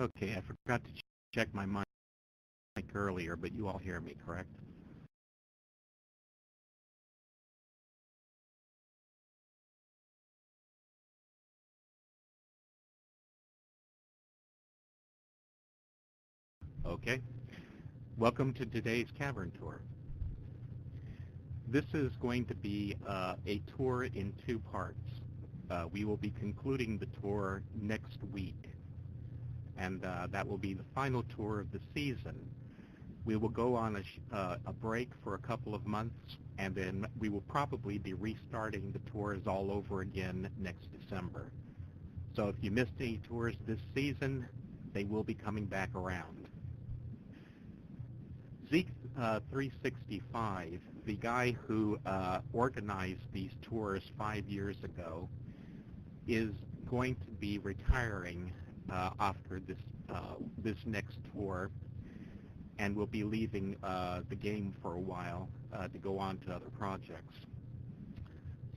Okay, I forgot to check my mic earlier, but you all hear me, correct? Okay. Welcome to today's Cavern Tour. This is going to be a tour in two parts. We will be concluding the tour next week, and that will be the final tour of the season. We will go on a break for a couple of months, and then we will probably be restarting the tours all over again next December. So if you missed any tours this season, they will be coming back around. Zeke 365, the guy who organized these tours 5 years ago, is going to be retiring after this next tour, and will be leaving the game for a while to go on to other projects.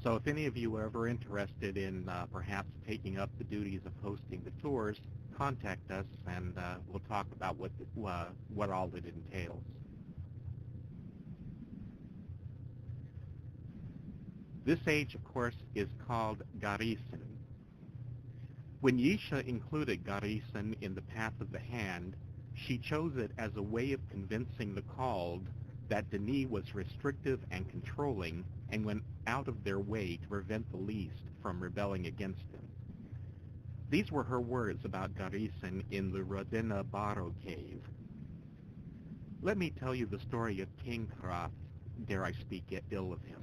So if any of you are ever interested in perhaps taking up the duties of hosting the tours, contact us, and we'll talk about what all it entails. This age, of course, is called Gahreesen. When Yisha included Gahreesen in the Path of the Hand, she chose it as a way of convincing the called that Denis was restrictive and controlling and went out of their way to prevent the least from rebelling against him. These were her words about Gahreesen in the Rodina Baro cave. Let me tell you the story of King Hrath, dare I speak ill of him.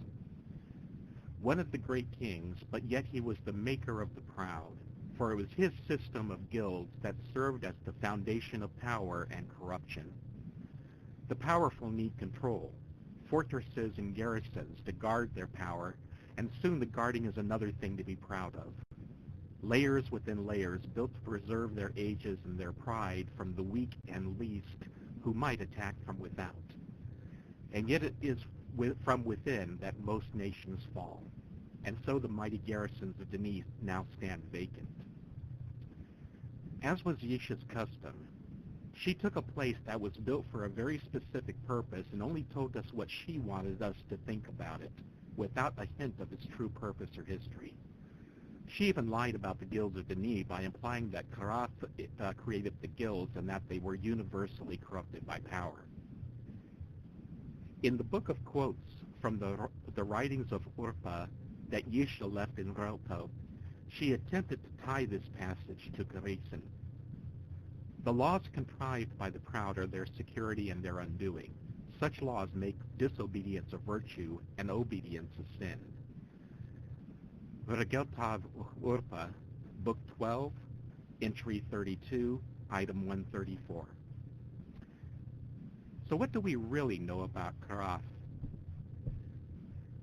One of the great kings, but yet he was the maker of the proud, for it was his system of guilds that served as the foundation of power and corruption. The powerful need control, fortresses and garrisons to guard their power, and soon the guarding is another thing to be proud of. Layers within layers built to preserve their ages and their pride from the weak and least who might attack from without. And yet it is from within that most nations fall, and so the mighty garrisons of Denis now stand vacant. As was Yisha's custom, she took a place that was built for a very specific purpose and only told us what she wanted us to think about it, without a hint of its true purpose or history. She even lied about the guilds of Denis by implying that Hrath created the guilds and that they were universally corrupted by power. In the book of quotes from the writings of Urpa that Yisha left in Grotto, she attempted to tie this passage to Gahreesen. The laws contrived by the proud are their security and their undoing. Such laws make disobedience a virtue and obedience a sin. Vergeltav Urpa, Book 12, Entry 32, Item 134. So what do we really know about Hrath?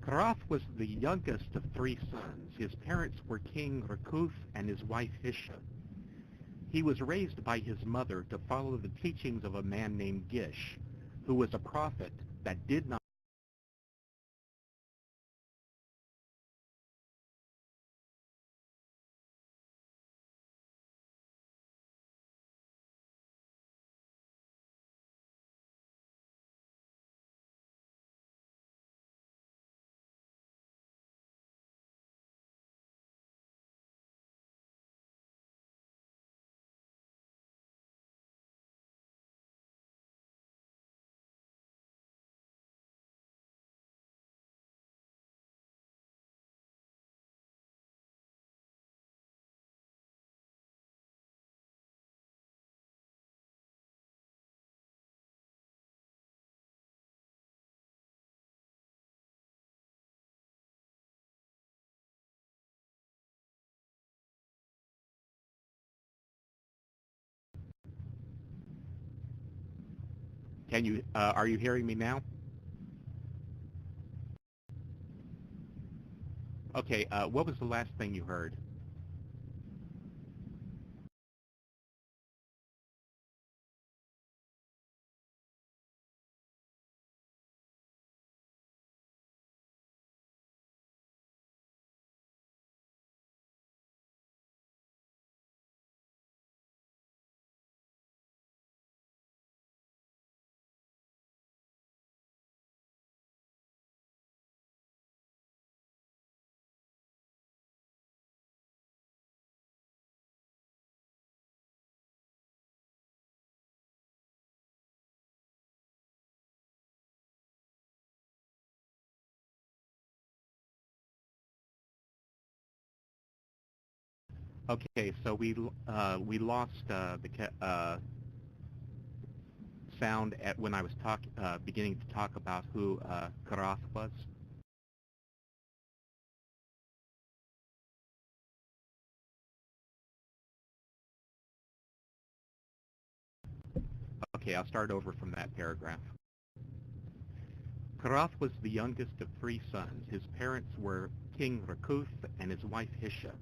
Hrath was the youngest of 3 sons. His parents were King Rakuth and his wife Hisha. He was raised by his mother to follow the teachings of a man named Gish, who was a prophet that did not are you hearing me now? Okay, what was the last thing you heard? Okay, so we lost sound at when I was beginning to talk about who Karath was. Okay, I'll start over from that paragraph. Karath was the youngest of three sons. His parents were King Rakuth and his wife Hisha.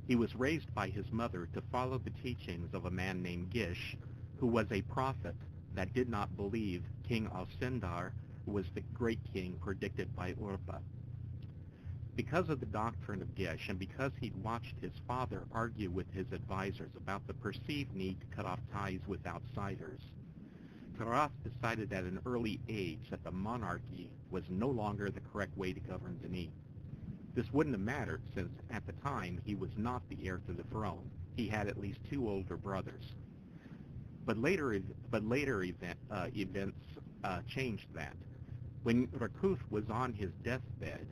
He was raised by his mother to follow the teachings of a man named Gish, who was a prophet that did not believe King Alcindar was the great king predicted by Urba. Because of the doctrine of Gish, and because he'd watched his father argue with his advisors about the perceived need to cut off ties with outsiders, Karath decided at an early age that the monarchy was no longer the correct way to govern Denis. This wouldn't have mattered since, at the time, he was not the heir to the throne. He had at least two older brothers. But later events changed that. When Rakuth was on his deathbed,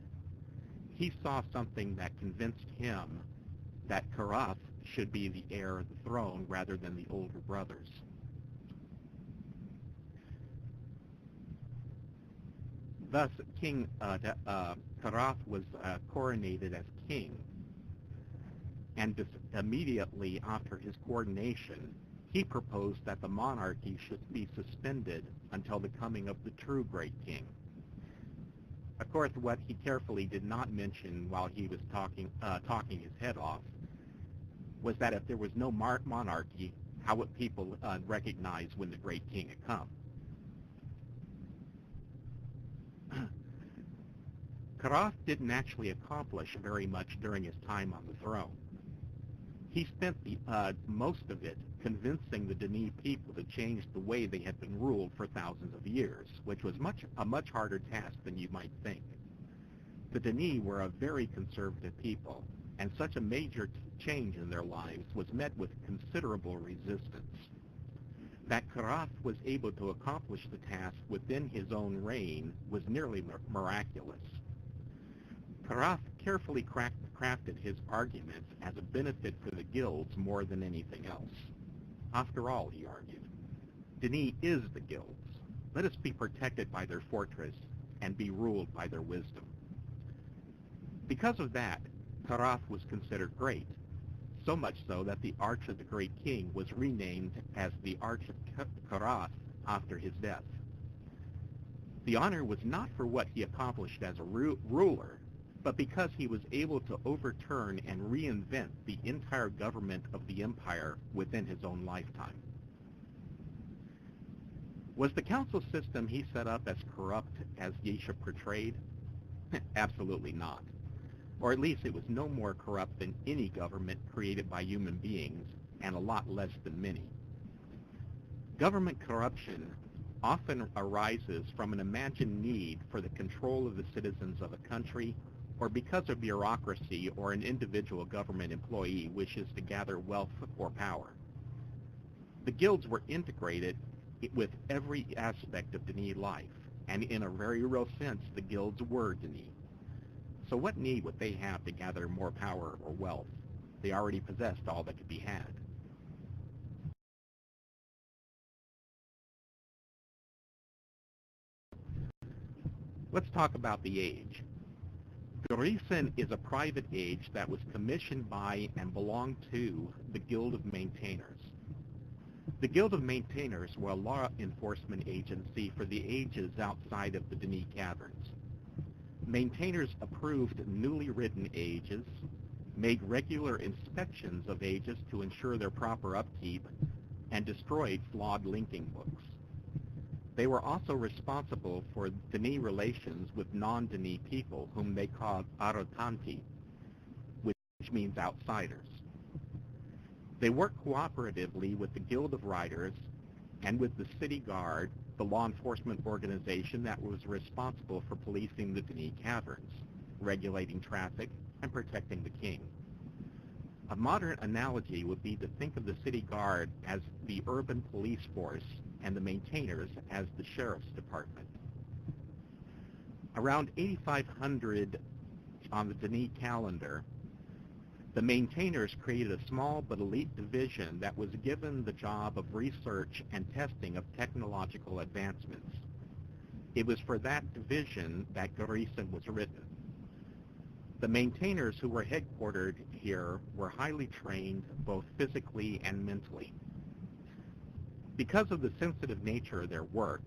he saw something that convinced him that Karath should be the heir of the throne rather than the older brothers. Thus, King Karath was coronated as king, and immediately after his coronation, he proposed that the monarchy should be suspended until the coming of the true great king. Of course, what he carefully did not mention while he was talking his head off was that if there was no monarchy, how would people recognize when the great king had come? Karath didn't actually accomplish very much during his time on the throne. He spent most of it convincing the Denis people to change the way they had been ruled for thousands of years, which was a much harder task than you might think. The Denis were a very conservative people, and such a major change in their lives was met with considerable resistance. That Karath was able to accomplish the task within his own reign was nearly miraculous. Karath carefully crafted his arguments as a benefit for the guilds more than anything else. After all, he argued, Denis is the guilds. Let us be protected by their fortress and be ruled by their wisdom. Because of that, Karath was considered great, so much so that the Arch of the Great King was renamed as the Arch of Karath after his death. The honor was not for what he accomplished as a ruler, but because he was able to overturn and reinvent the entire government of the empire within his own lifetime. Was the council system he set up as corrupt as Yesha portrayed? Absolutely not. Or at least it was no more corrupt than any government created by human beings, and a lot less than many. Government corruption often arises from an imagined need for the control of the citizens of a country, or because a bureaucracy or an individual government employee wishes to gather wealth or power. The guilds were integrated with every aspect of Denis life, and in a very real sense, the guilds were Denis. So what need would they have to gather more power or wealth? They already possessed all that could be had. Let's talk about the age. Gahreesen is a private age that was commissioned by and belonged to the Guild of Maintainers. The Guild of Maintainers were a law enforcement agency for the ages outside of the Denis caverns. Maintainers approved newly written ages, made regular inspections of ages to ensure their proper upkeep, and destroyed flawed linking books. They were also responsible for Denis relations with non-Denis people, whom they called Arotanti, which means outsiders. They worked cooperatively with the Guild of Riders and with the City Guard, the law enforcement organization that was responsible for policing the Denis caverns, regulating traffic, and protecting the king. A modern analogy would be to think of the City Guard as the urban police force and the maintainers as the sheriff's department. Around 8500 on the Denis calendar, The maintainers created a small but elite division that was given the job of research and testing of technological advancements. It was for that division that Gahreesen was written. The maintainers who were headquartered here were highly trained both physically and mentally. Because of the sensitive nature of their work,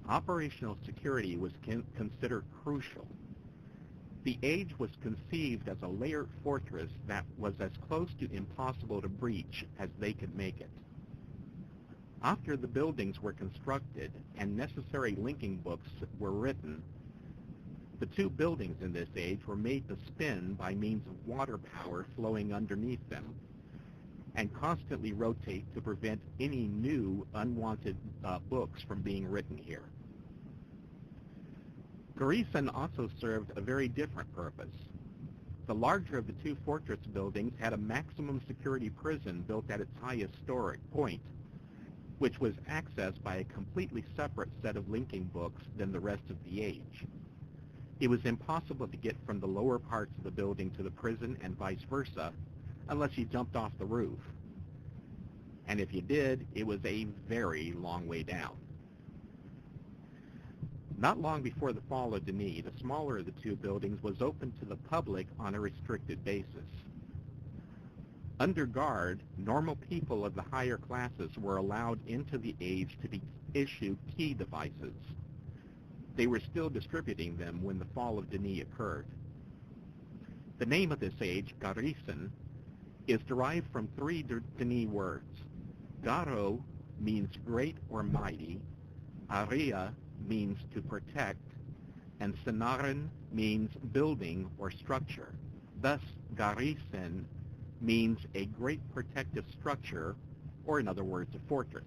operational security was considered crucial. The Age was conceived as a layered fortress that was as close to impossible to breach as they could make it. After the buildings were constructed and necessary linking books were written, the two buildings in this age were made to spin by means of water power flowing underneath them and constantly rotate to prevent any new unwanted books from being written here. Gahreesen also served a very different purpose. The larger of the two fortress buildings had a maximum security prison built at its highest point, which was accessed by a completely separate set of linking books than the rest of the age. It was impossible to get from the lower parts of the building to the prison and vice versa unless you jumped off the roof. And if you did, it was a very long way down. Not long before the fall of Denis, the smaller of the two buildings was opened to the public on a restricted basis. Under guard, normal people of the higher classes were allowed into the Age to be issued key devices. They were still distributing them when the fall of Denis occurred. The name of this age, Gahreesen, is derived from three Denis words. Garo means great or mighty, Aria means to protect, and Senaren means building or structure. Thus, Gahreesen means a great protective structure, or in other words, a fortress.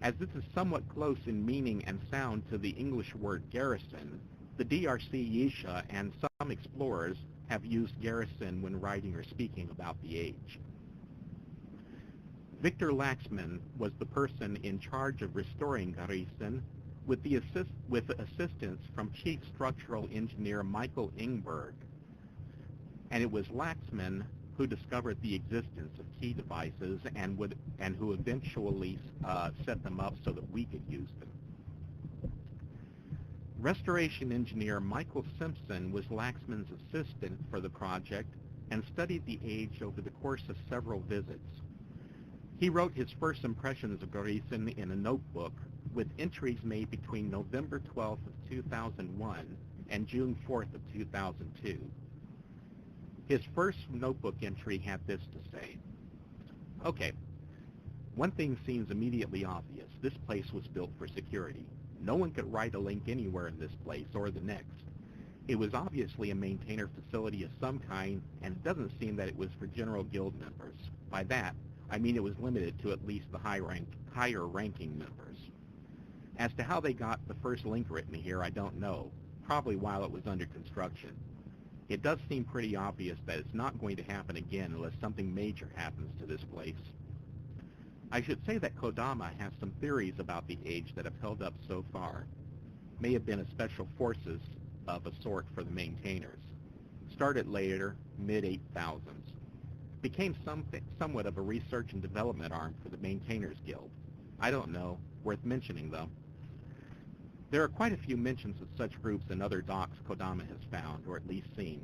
As this is somewhat close in meaning and sound to the English word garrison, the DRC Yisha and some explorers have used garrison when writing or speaking about the age. Victor Laxman was the person in charge of restoring Gahreesen with assistance from Chief Structural Engineer Michael Ingberg. And it was Laxman who discovered the existence of key devices and who eventually set them up so that we could use them. Restoration engineer Michael Simpson was Laxman's assistant for the project and studied the age over the course of several visits. He wrote his first impressions of Gahreesen in a notebook with entries made between November 12th of 2001 and June 4th of 2002. His first notebook entry had this to say, "Okay, one thing seems immediately obvious. This place was built for security. No one could write a link anywhere in this place or the next. It was obviously a maintainer facility of some kind, and it doesn't seem that it was for general guild members. By that, I mean it was limited to at least the higher-ranking members. As to how they got the first link written here, I don't know, probably while it was under construction. It does seem pretty obvious that it's not going to happen again unless something major happens to this place. I should say that Kodama has some theories about the age that have held up so far. May have been a special forces of a sort for the maintainers. Started later, mid-8000s. Became somewhat of a research and development arm for the Maintainers Guild. I don't know, worth mentioning though. There are quite a few mentions of such groups in other docs Kodama has found, or at least seen.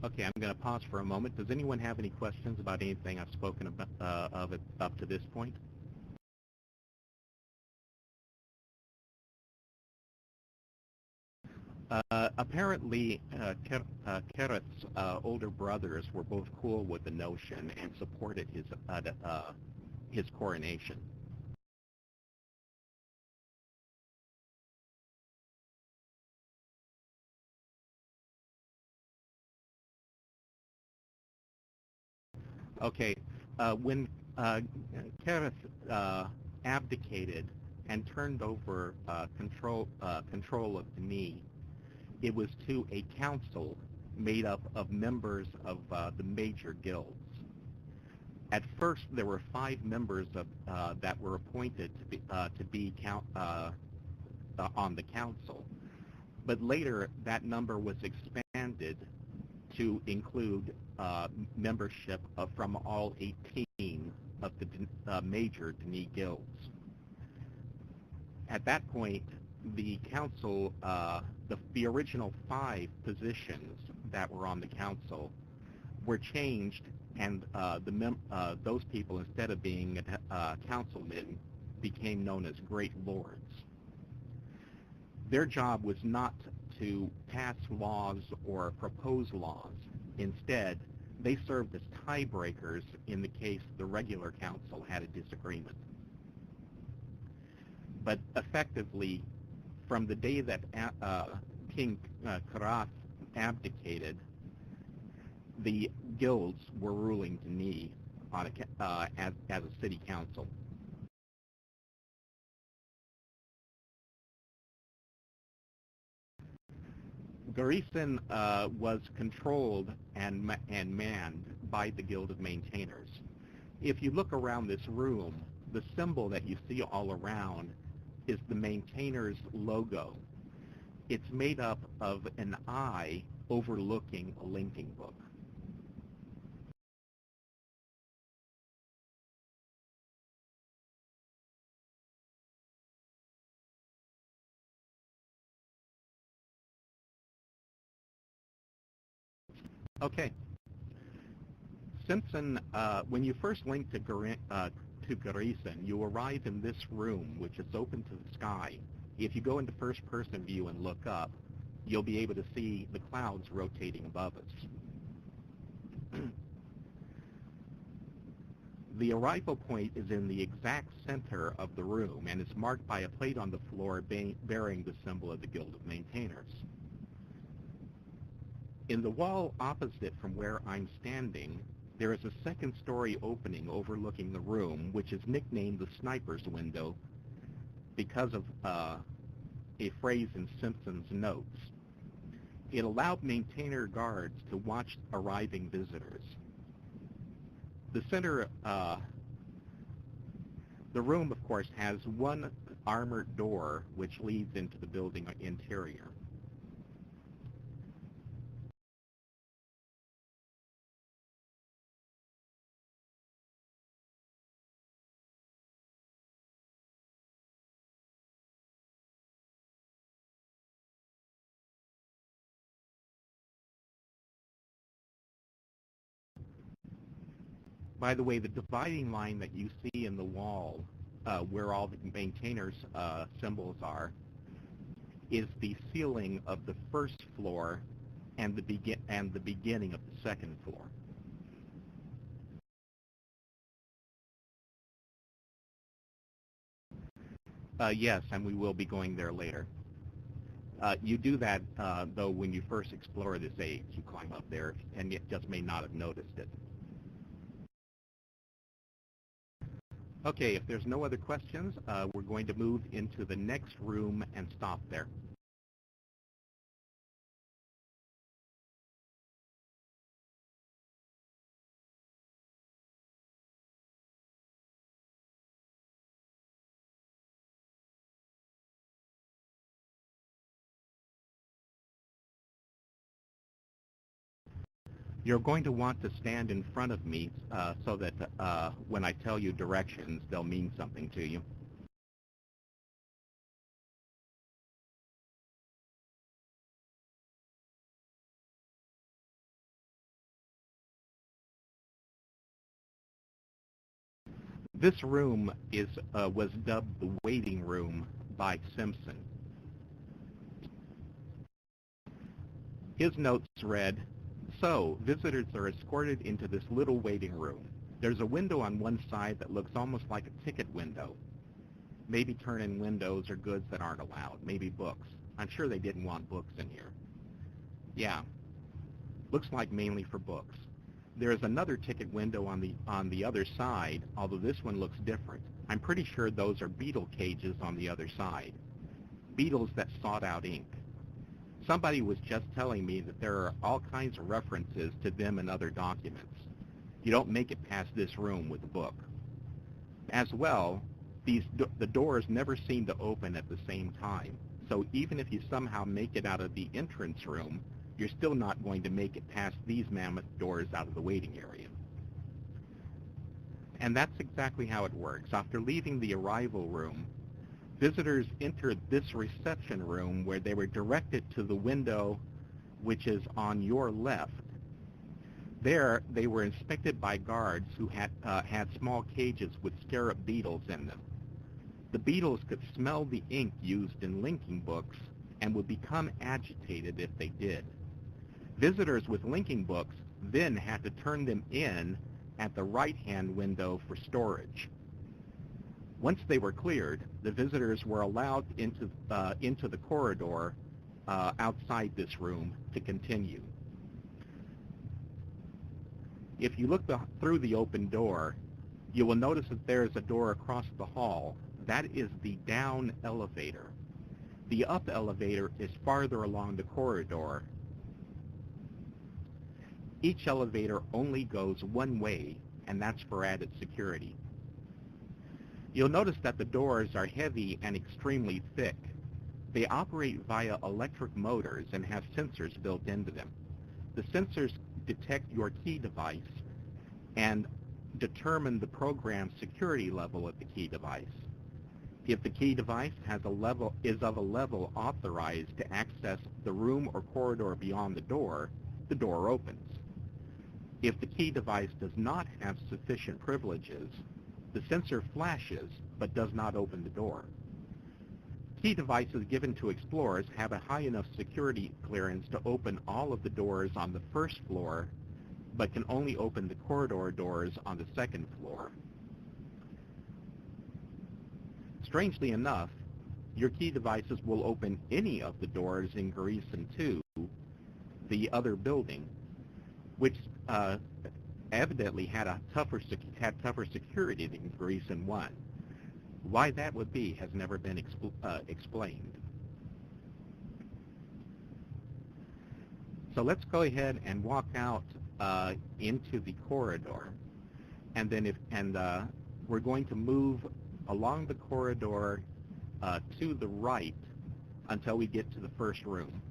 Okay, I'm going to pause for a moment. Does anyone have any questions about anything I've spoken about, up to this point? Apparently, Kereth's older brothers were both cool with the notion and supported his coronation. Okay, when Careth abdicated and turned over control of Denis, it was to a council made up of members of the major guilds. At first, there were 5 members of, that were appointed to be on the council. But later, that number was expanded to include membership from all 18 of the major Dene guilds. At that point, the council, the original 5 positions that were on the council were changed, and those people, instead of being councilmen, became known as Great Lords. Their job was not to pass laws or propose laws. Instead, they served as tiebreakers in the case the regular council had a disagreement. But effectively, from the day that King Karath abdicated, the guilds were ruling Dene on as a city council. Gahreesen was controlled and manned by the Guild of Maintainers. If you look around this room, the symbol that you see all around is the Maintainers logo. It's made up of an eye overlooking a linking book. Okay. Simpson, when you first link to Gahreesen, you arrive in this room, which is open to the sky. If you go into first-person view and look up, you'll be able to see the clouds rotating above us. The arrival point is in the exact center of the room and is marked by a plate on the floor bearing the symbol of the Guild of Maintainers. In the wall opposite from where I'm standing, there is a second-story opening overlooking the room, which is nicknamed the Sniper's Window because of a phrase in Simpson's notes. It allowed maintainer guards to watch arriving visitors. The center, the room, of course, has one armored door which leads into the building interior. By the way, the dividing line that you see in the wall, where all the maintainers' symbols are, is the ceiling of the first floor and the beginning of the second floor. Yes, and we will be going there later. You do that, though, when you first explore this age. You climb up there, and you just may not have noticed it. Okay, if there's no other questions, we're going to move into the next room and stop there. You're going to want to stand in front of me so that when I tell you directions, they'll mean something to you. This room was dubbed the waiting room by Simpson. His notes read, "So, visitors are escorted into this little waiting room. There's a window on one side that looks almost like a ticket window. Maybe turn-in windows or goods that aren't allowed. Maybe books. I'm sure they didn't want books in here. Yeah, looks like mainly for books. There is another ticket window on the other side, although this one looks different. I'm pretty sure those are beetle cages on the other side. Beetles that sought out ink. Somebody was just telling me that there are all kinds of references to them in other documents. You don't make it past this room with a book. As well, The doors never seem to open at the same time. So even if you somehow make it out of the entrance room, you're still not going to make it past these mammoth doors out of the waiting area. And that's exactly how it works. After leaving the arrival room, visitors entered this reception room where they were directed to the window which is on your left. There, they were inspected by guards who had small cages with scarab beetles in them. The beetles could smell the ink used in linking books and would become agitated if they did. Visitors with linking books then had to turn them in at the right-hand window for storage. Once they were cleared, the visitors were allowed into the corridor outside this room to continue. If you look through the open door, you will notice that there is a door across the hall. That is the down elevator. The up elevator is farther along the corridor. Each elevator only goes one way, and that's for added security. You'll notice that the doors are heavy and extremely thick. They operate via electric motors and have sensors built into them. The sensors detect your key device and determine the program's security level of the key device. If the key device is of a level authorized to access the room or corridor beyond the door opens. If the key device does not have sufficient privileges, the sensor flashes but does not open the door. Key devices given to explorers have a high enough security clearance to open all of the doors on the first floor, but can only open the corridor doors on the second floor. Strangely enough, your key devices will open any of the doors in Gahreesen 2, the other building, which evidently had tougher security than Gahreesen 1. Why that would be has never been explained. So let's go ahead and walk out into the corridor, and then we're going to move along the corridor to the right until we get to the first room.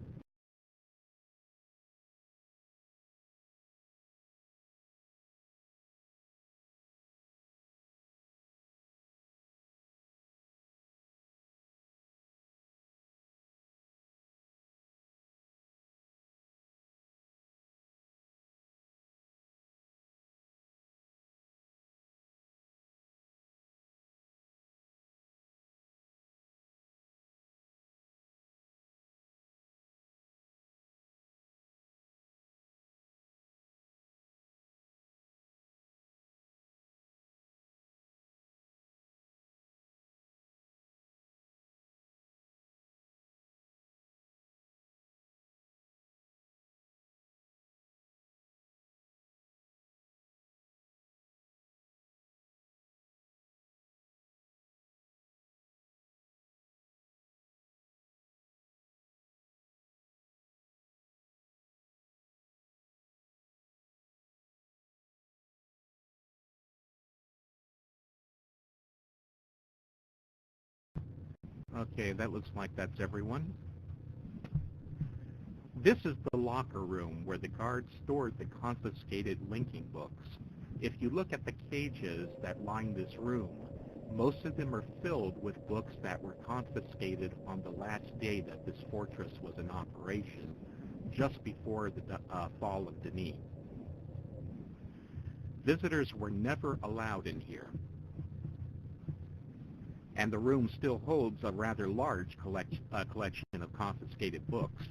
Okay, that looks like that's everyone. This is the locker room where the guards stored the confiscated linking books. If you look at the cages that line this room, most of them are filled with books that were confiscated on the last day that this fortress was in operation, just before the fall of Denis. Visitors were never allowed in here, and the room still holds a rather large collection of confiscated books.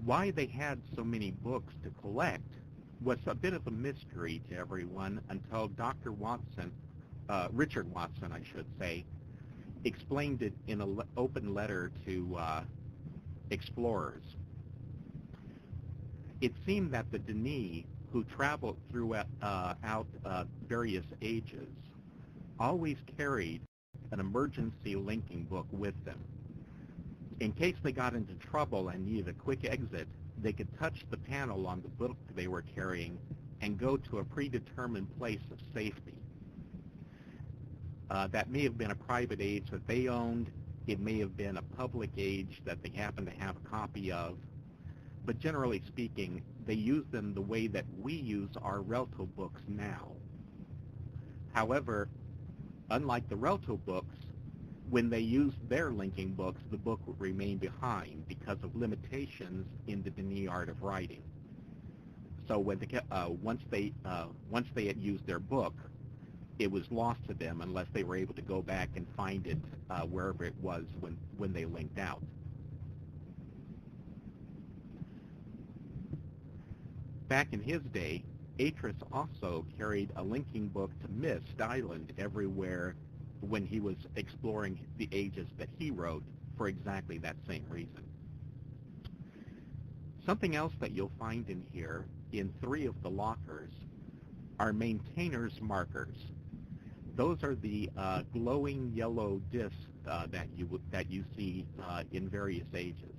Why they had so many books to collect was a bit of a mystery to everyone until Dr. Watson, Richard Watson, I should say, explained it in an open letter to explorers. It seemed that the Denis, who traveled throughout various ages, always carried an emergency linking book with them. In case they got into trouble and needed a quick exit, they could touch the panel on the book they were carrying and go to a predetermined place of safety. That may have been a private age that they owned. It may have been a public age that they happen to have a copy of. But generally speaking, they use them the way that we use our Relto books now. However, unlike the Relto books, when they used their linking books, the book would remain behind because of limitations in the Denis art of writing. So when once they had used their book, it was lost to them unless they were able to go back and find it wherever it was when they linked out. Back in his day, Atris also carried a linking book to Mist Island everywhere when he was exploring the ages that he wrote for exactly that same reason. Something else that you'll find in here, in 3 of the lockers, are maintainers' markers. Those are the glowing yellow discs that you see in various ages.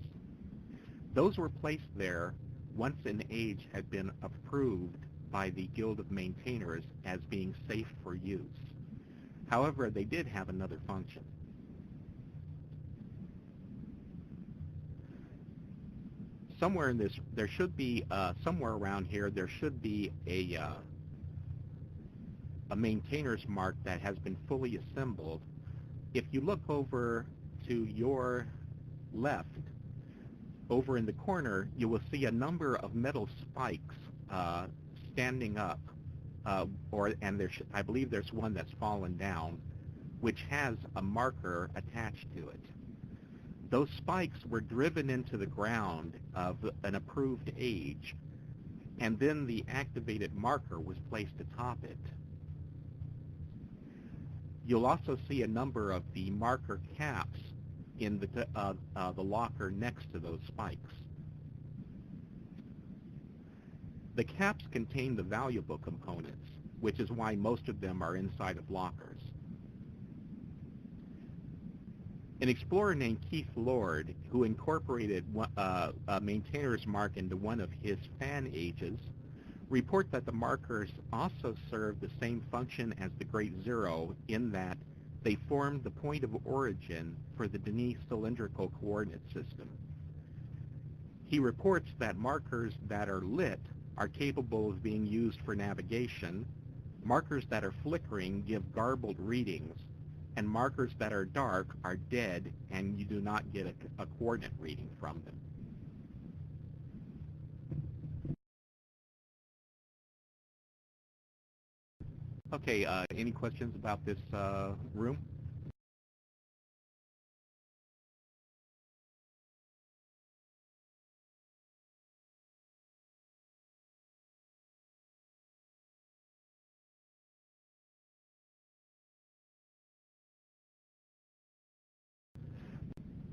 Those were placed there once an age had been approved by the Guild of Maintainers as being safe for use. However, they did have another function. Somewhere in this, there should be, somewhere around here, there should be a maintainer's mark that has been fully assembled. If you look over to your left, over in the corner, you will see a number of metal spikes standing up, and I believe there's one that's fallen down, which has a marker attached to it. Those spikes were driven into the ground of an approved age, and then the activated marker was placed atop it. You'll also see a number of the marker caps in the locker next to those spikes. The caps contain the valuable components, which is why most of them are inside of lockers. An explorer named Keith Lord, who incorporated a maintainer's mark into one of his fan ages, report that the markers also serve the same function as the Great Zero in that they formed the point of origin for the Denis cylindrical coordinate system. He reports that markers that are lit are capable of being used for navigation, markers that are flickering give garbled readings, and markers that are dark are dead and you do not get a coordinate reading from them. Okay, any questions about this room?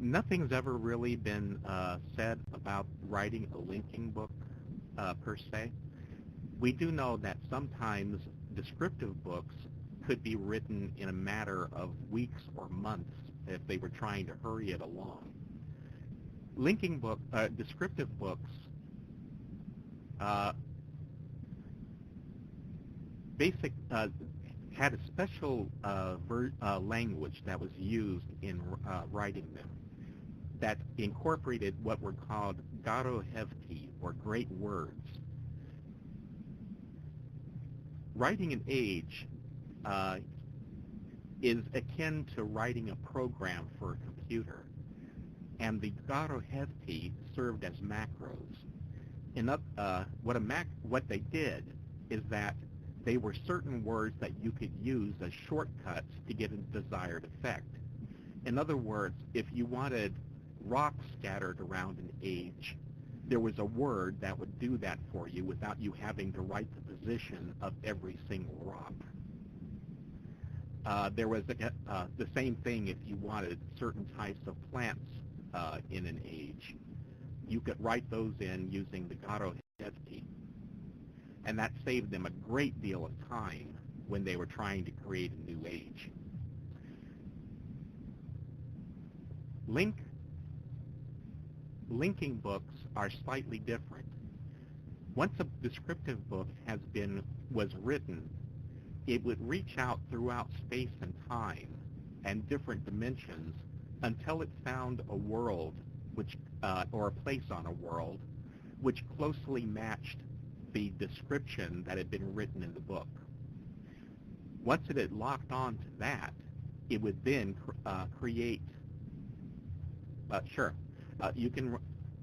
Nothing's ever really been said about writing a linking book per se. We do know that sometimes descriptive books could be written in a matter of weeks or months if they were trying to hurry it along. Descriptive books had a special language that was used in writing them that incorporated what were called Gahreesen, or great words. Writing an age is akin to writing a program for a computer, and the Gahreesen served as macros. What they did is that they were certain words that you could use as shortcuts to get a desired effect. In other words, if you wanted rocks scattered around an age, there was a word that would do that for you without you having to write the position of every single rock. There was the same thing if you wanted certain types of plants in an age. You could write those in using the Gahreesen, and that saved them a great deal of time when they were trying to create a new age. Linking books are slightly different. Once a descriptive book was written, it would reach out throughout space and time and different dimensions until it found a world which, or a place on a world, which closely matched the description that had been written in the book. Once it had locked on to that, it would then create.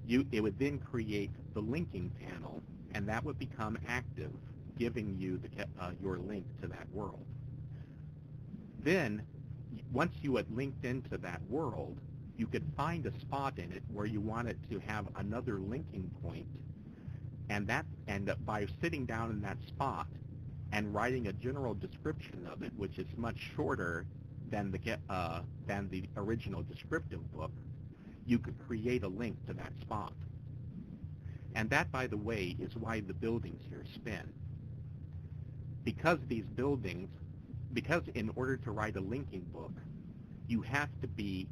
It would then create the linking panel, and that would become active, giving you your link to that world. Then, once you had linked into that world, you could find a spot in it where you wanted to have another linking point, and by sitting down in that spot and writing a general description of it, which is much shorter than the original descriptive book, you could create a link to that spot. And that, by the way, is why the buildings here spin. Because in order to write a linking book, you have to be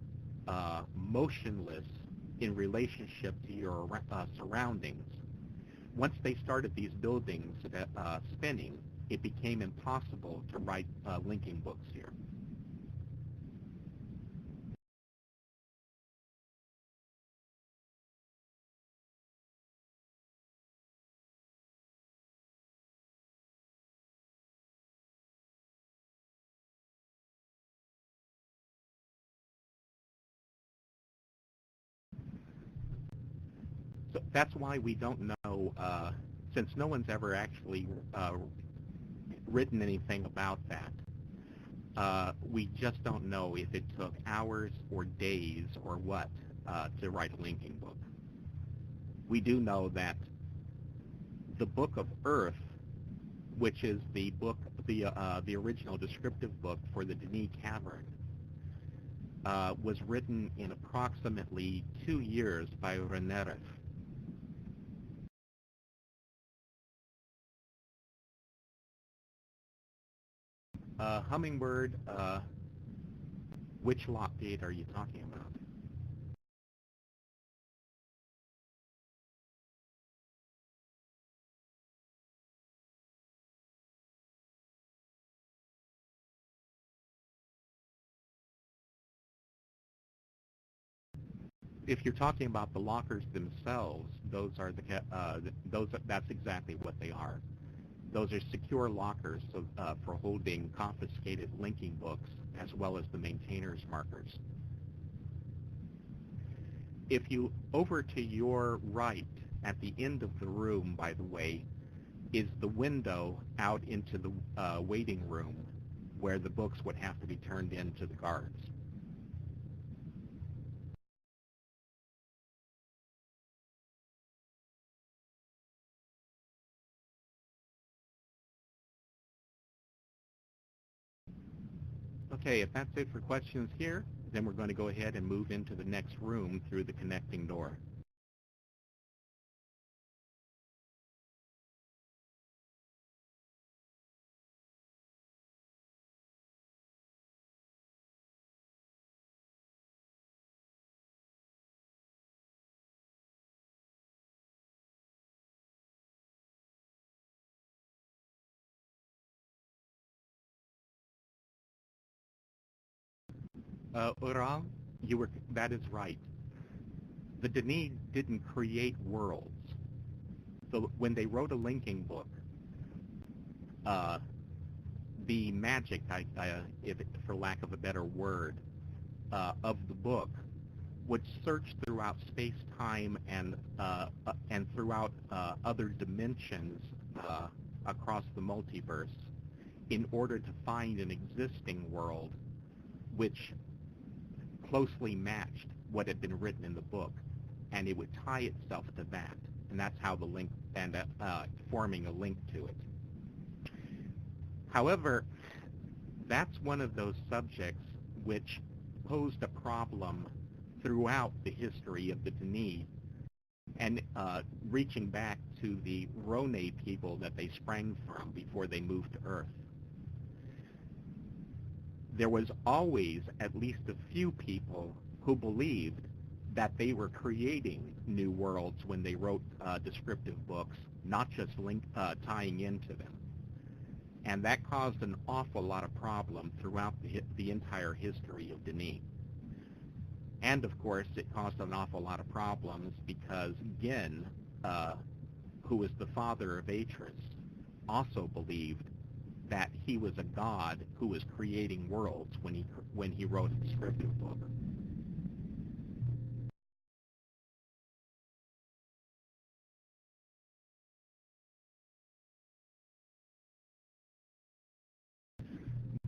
motionless in relationship to your surroundings. Once they started these buildings spinning, it became impossible to write linking books here. So that's why we don't know, since no one's ever actually written anything about that, we just don't know if it took hours or days or what to write a linking book. We do know that the Book of Earth, which is the original descriptive book for the Denis Cavern, was written in approximately 2 years by Reneref. Hummingbird, which lock gate are you talking about? If you're talking about the lockers themselves, that's exactly what they are. Those are secure lockers for holding confiscated linking books as well as the maintainer's markers. If you, over to your right, at the end of the room, by the way, is the window out into the waiting room where the books would have to be turned in to the guards. Okay, if that's it for questions here, then we're going to go ahead and move into the next room through the connecting door. Ural, that is right. The Denis didn't create worlds. So when they wrote a linking book, the magic, for lack of a better word, of the book would search throughout space-time and throughout other dimensions across the multiverse in order to find an existing world which closely matched what had been written in the book, and it would tie itself to that, and that's how the link, and forming a link to it. However, that's one of those subjects which posed a problem throughout the history of the Denis, and reaching back to the Rhone people that they sprang from before they moved to Earth. There was always at least a few people who believed that they were creating new worlds when they wrote descriptive books, not just tying into them. and that caused an awful lot of problem throughout the entire history of Denis. And of course, it caused an awful lot of problems because Gin, who was the father of Atris, also believed that he was a god who was creating worlds when he wrote a descriptive book.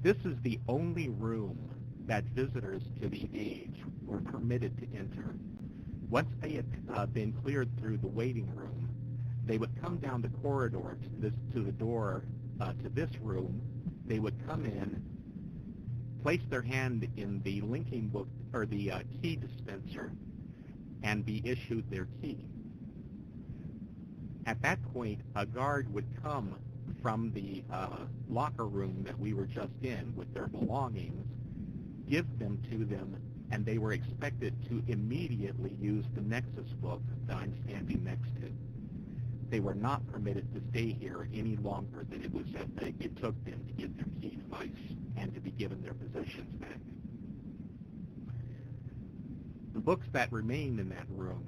This is the only room that visitors to the age were permitted to enter. Once they had been cleared through the waiting room, they would come down the corridor to the door to this room. They would come in, place their hand in the linking book or the key dispenser, and be issued their key. At that point, a guard would come from the locker room that we were just in with their belongings, give them to them, and they were expected to immediately use the Nexus book that I'm standing next to. They were not permitted to stay here any longer than it took them to get their key device and to be given their possessions back. The books that remained in that room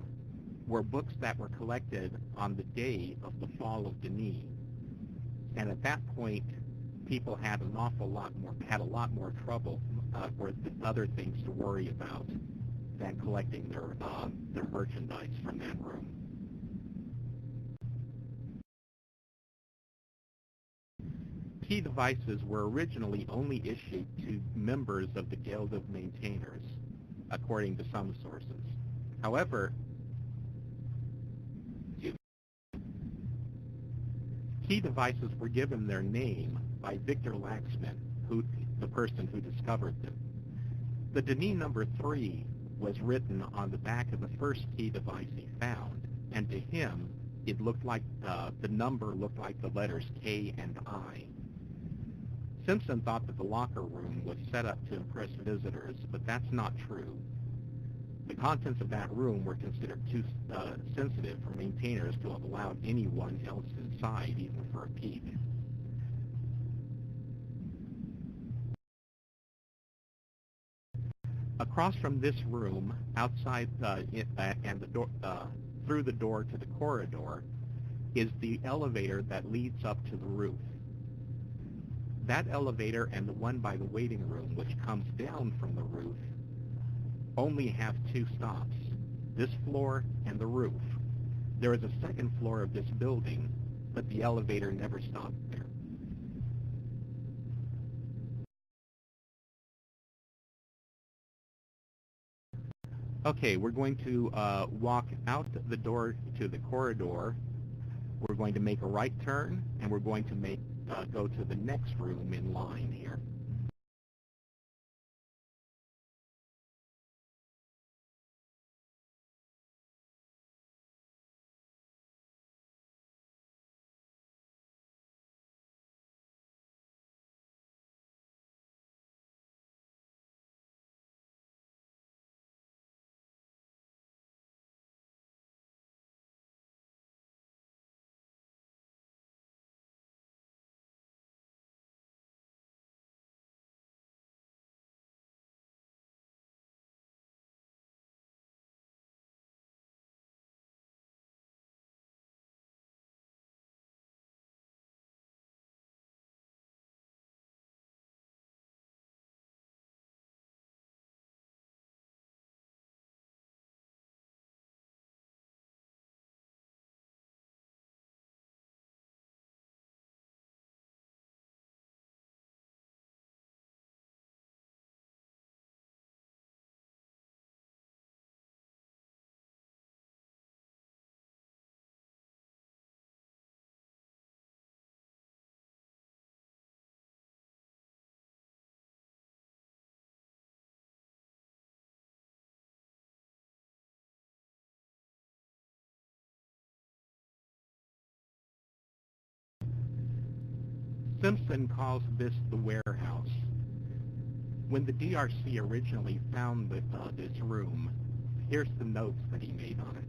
were books that were collected on the day of the fall of Denis. And at that point, people had a lot more trouble with other things to worry about than collecting their merchandise from that room. Key devices were originally only issued to members of the Guild of Maintainers, according to some sources. However, key devices were given their name by Victor Laxman, the person who discovered them. The Denis number 3 was written on the back of the first key device he found, and to him, it looked like the number looked like the letters K and I. Simpson thought that the locker room was set up to impress visitors, but that's not true. The contents of that room were considered too sensitive for maintainers to have allowed anyone else inside, even for a peek. Across from this room, outside and the door, through the door to the corridor, is the elevator that leads up to the roof. That elevator and the one by the waiting room, which comes down from the roof, only have 2 stops, this floor and the roof. There is a second floor of this building, but the elevator never stopped there. Okay, we're going to walk out the door to the corridor. We're going to make a right turn, and we're going to go to the next room in line here. Simpson calls this the warehouse. When the DRC originally found this room, here's the notes that he made on it.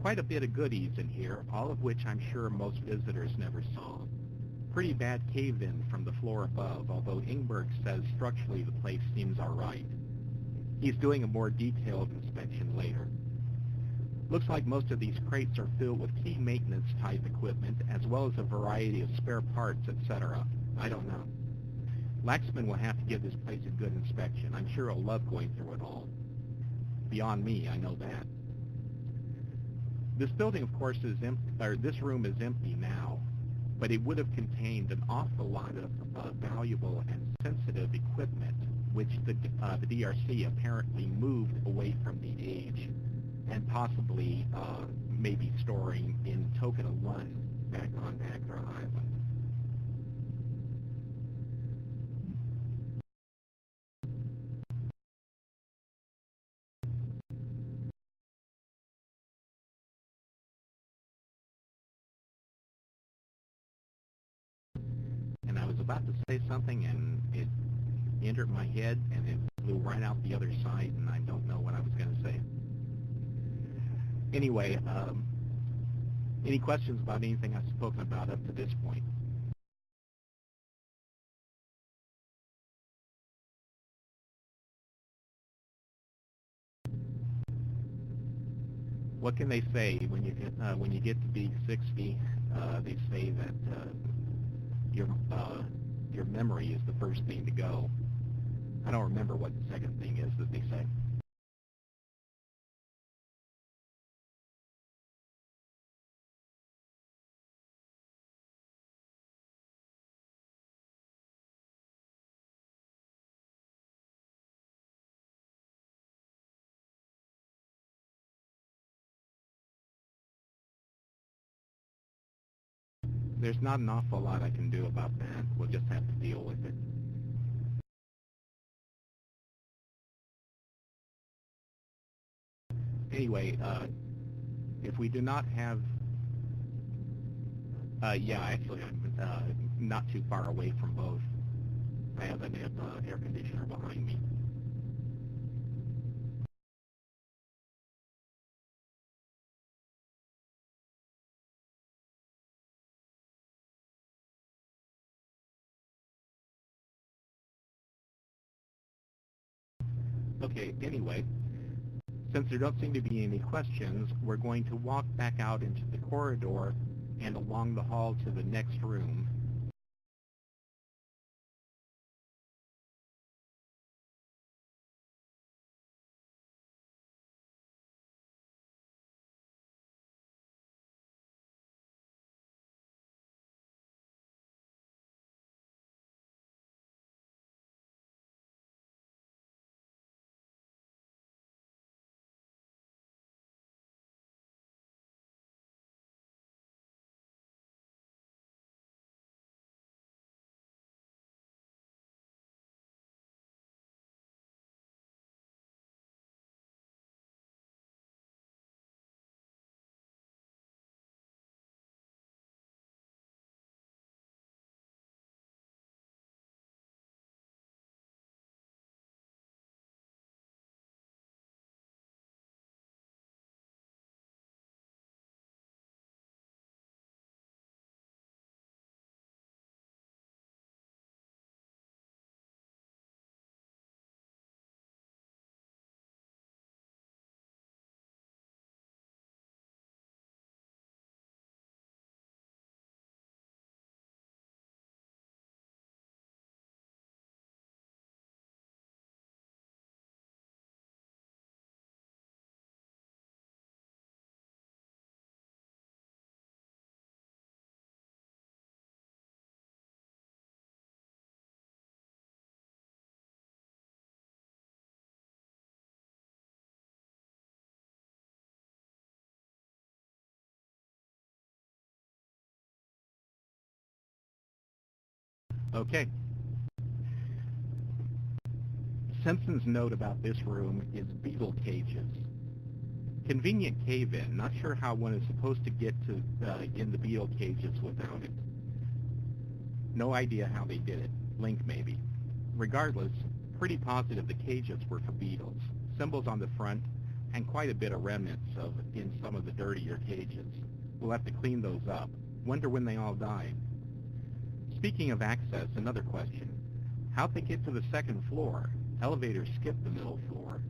Quite a bit of goodies in here, all of which I'm sure most visitors never saw. pretty bad cave-in from the floor above, although Ingberg says structurally the place seems alright. He's doing a more detailed inspection later. Looks like most of these crates are filled with key maintenance type equipment, as well as a variety of spare parts, etc. I don't know. Laxman will have to give this place a good inspection. I'm sure he'll love going through it all. Beyond me, I know that. This building, of course, is this room is empty now, but it would have contained an awful lot of valuable and sensitive equipment, which the DRC apparently moved away from the age, and possibly maybe storing in Tokena 1 back on Accra Island. And I was about to say something, and it entered my head, and it flew right out the other side, and I don't know what I was going to say. Anyway, any questions about anything I've spoken about up to this point? What can they say when you get to be 60? They say that your memory is the first thing to go. I don't remember what the second thing is that they say. There's not an awful lot I can do about that. We'll just have to deal with it. Anyway, if we do not have... yeah, actually, I'm not too far away from both. I have an air conditioner behind me. Okay, anyway, since there don't seem to be any questions, we're going to walk back out into the corridor and along the hall to the next room. Okay. Simpson's note about this room is beetle cages. Convenient cave-in. Not sure how one is supposed to get to in the beetle cages without it. No idea how they did it. Link maybe. Regardless, pretty positive the cages were for beetles. Symbols on the front, and quite a bit of remnants in some of the dirtier cages. We'll have to clean those up. Wonder when they all died. Speaking of access, another question. How'd they get to the second floor? Elevators skip the middle floor.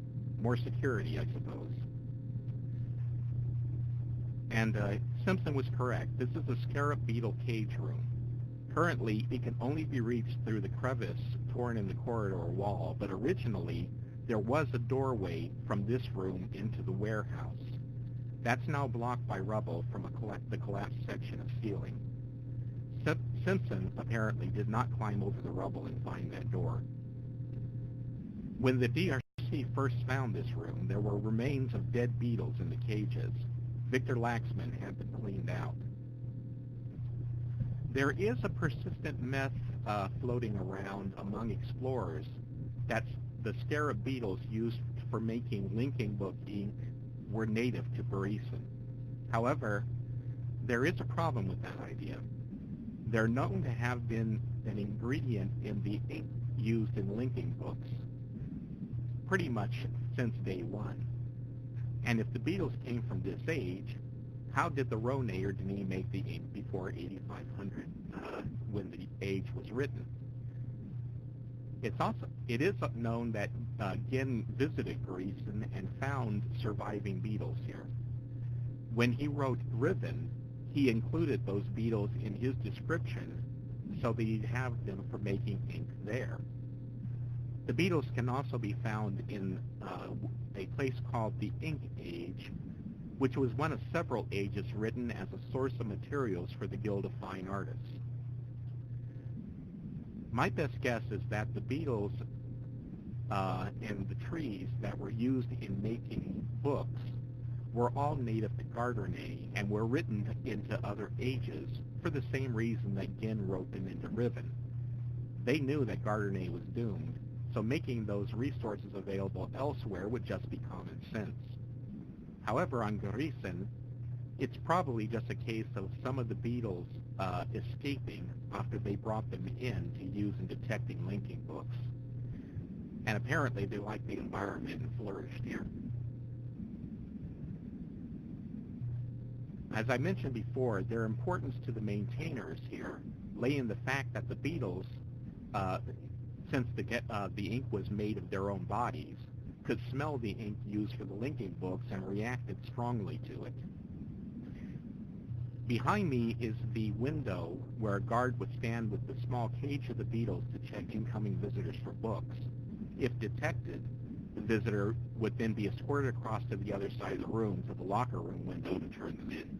More security, I suppose. And Simpson was correct. This is a scarab beetle cage room. Currently, it can only be reached through the crevice torn in the corridor wall, but originally, there was a doorway from this room into the warehouse. That's now blocked by rubble from the collapsed section of ceiling. Simpson apparently did not climb over the rubble and find that door. When the DRC first found this room, there were remains of dead beetles in the cages. Victor Laxman had them cleaned out. There is a persistent myth floating around among explorers that the scarab beetles used for making linking book ink were native to Gahreesen. However, there is a problem with that idea. They're known to have been an ingredient in the ink used in linking books pretty much since day one. And if the beetles came from this age, how did the Rone or Denis make the ink before 8500 when the age was written? It is known that Ginn visited Gahreesen and found surviving beetles here. When he wrote Riven, he included those beetles in his description so that he'd have them for making ink there. The beetles can also be found in a place called the Ink Age, which was one of several ages written as a source of materials for the Guild of Fine Artists. My best guess is that the beetles and the trees that were used in making books were all native to Gardernay and were written into other ages for the same reason that Ginn wrote them into Riven. They knew that Gardernay was doomed, so making those resources available elsewhere would just be common sense. However, on Gahreesen, it's probably just a case of some of the beetles escaping after they brought them in to use in detecting linking books. And apparently they liked the environment and flourished here. As I mentioned before, their importance to the maintainers here lay in the fact that the beetles, since the ink was made of their own bodies, could smell the ink used for the linking books and reacted strongly to it. Behind me is the window where a guard would stand with the small cage of the beetles to check incoming visitors for books. If detected, the visitor would then be escorted across to the other side of the room to the locker room window to turn them in.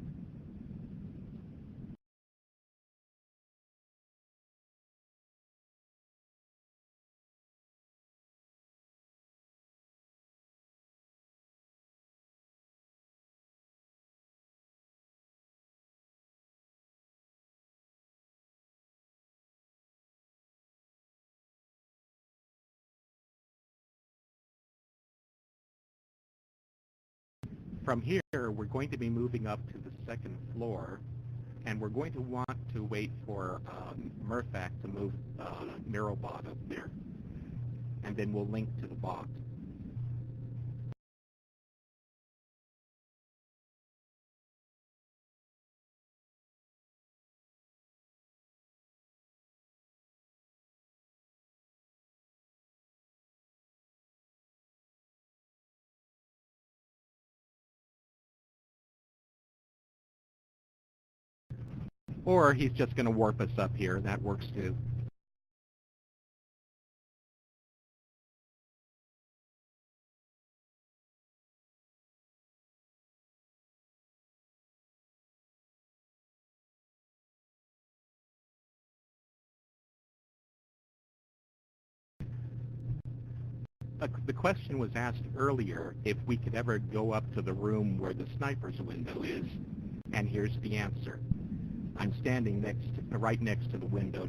From here, we're going to be moving up to the second floor, and we're going to want to wait for Murphak to move Mirobot up there, and then we'll link to the bot. Or he's just going to warp us up here. That works too. The question was asked earlier if we could ever go up to the room where the sniper's window is, and here's the answer. I'm standing right next to the window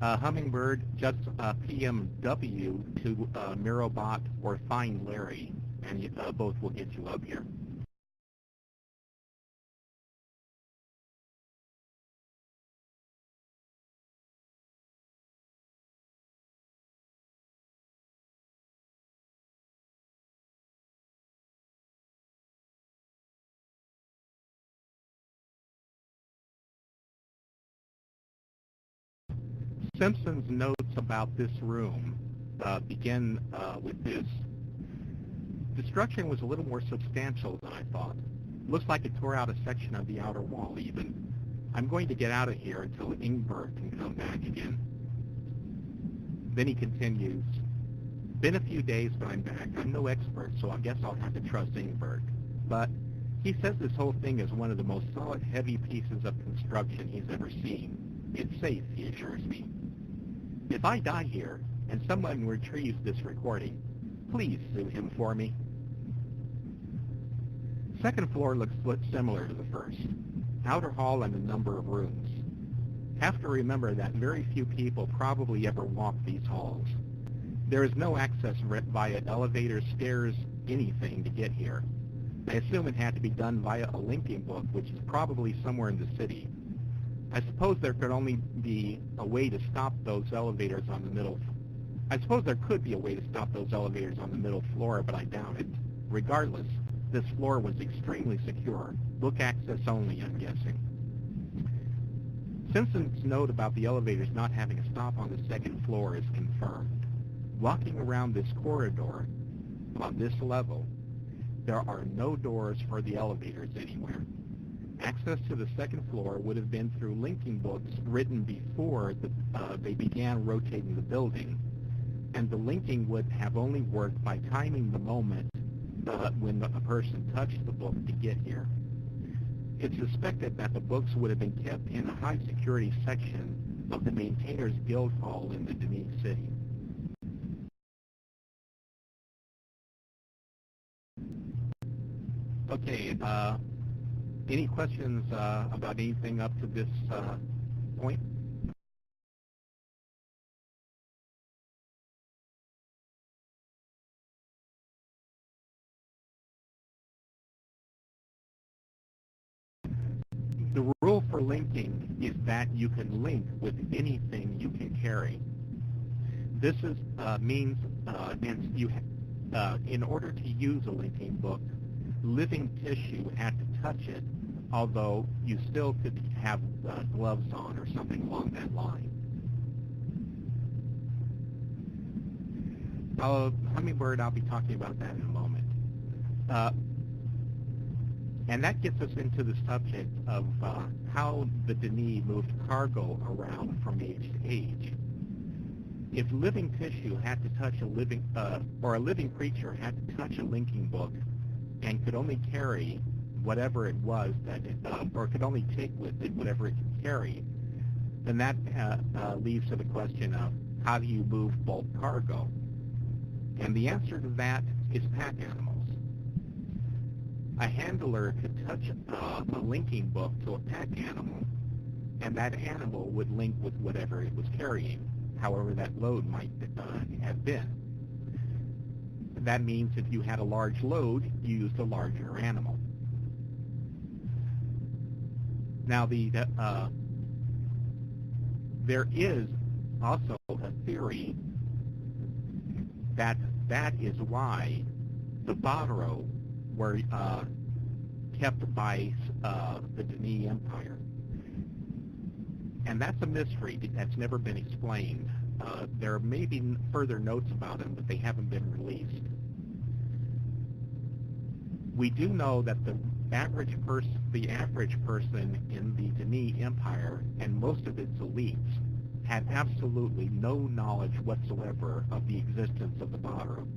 now. Hummingbird, just PMW to Mirobot or find Larry, and both will get you up here. Simpson's notes about this room begin with this. Destruction was a little more substantial than I thought. Looks like it tore out a section of the outer wall even. I'm going to get out of here until Ingberg can come back again. Then he continues, been a few days, but I'm back. I'm no expert, so I guess I'll have to trust Ingberg. But he says this whole thing is one of the most solid, heavy pieces of construction he's ever seen. It's safe, he assures me. If I die here, and someone retrieves this recording, please sue him for me. Second floor looks similar to the first. Outer hall and a number of rooms. Have to remember that very few people probably ever walk these halls. There is no access via elevators, stairs, anything to get here. I assume it had to be done via a linking book, which is probably somewhere in the city. I suppose there could only be a way to stop those elevators on the middle. I suppose there could be a way to stop those elevators on the middle floor, but I doubt it. Regardless, this floor was extremely secure. Book access only, I'm guessing. Simpson's note about the elevators not having a stop on the second floor is confirmed. Walking around this corridor, on this level, there are no doors for the elevators anywhere. Access to the second floor would have been through linking books written before they began rotating the building, and the linking would have only worked by timing the moment when a person touched the book to get here. It's suspected that the books would have been kept in a high-security section of the Maintainers Guild Hall in the Denis City. Okay, any questions about anything up to this point? The rule for linking is that you can link with anything you can carry. This is, means in order to use a linking book, living tissue had to touch it, although you still could have gloves on or something along that line. Hummingbird, I'll be talking about that in a moment. And that gets us into the subject of how the Denis moved cargo around from age to age. If living tissue had to touch a living, or a living creature had to touch a linking book and could only carry whatever it was that it, or could only take with it whatever it could carry, then that leads to the question of how do you move bulk cargo? And the answer to that is pack animals. A handler could touch a linking book to a pack animal, and that animal would link with whatever it was carrying, however that load might have been. That means if you had a large load, you used a larger animal. Now, there is also a theory that that is why the Barrow were kept by the Denis Empire. And that's a mystery that's never been explained. There may be further notes about them, but they haven't been released. We do know that the average person in the Denis Empire and most of its elites had absolutely no knowledge whatsoever of the existence of the Barrow.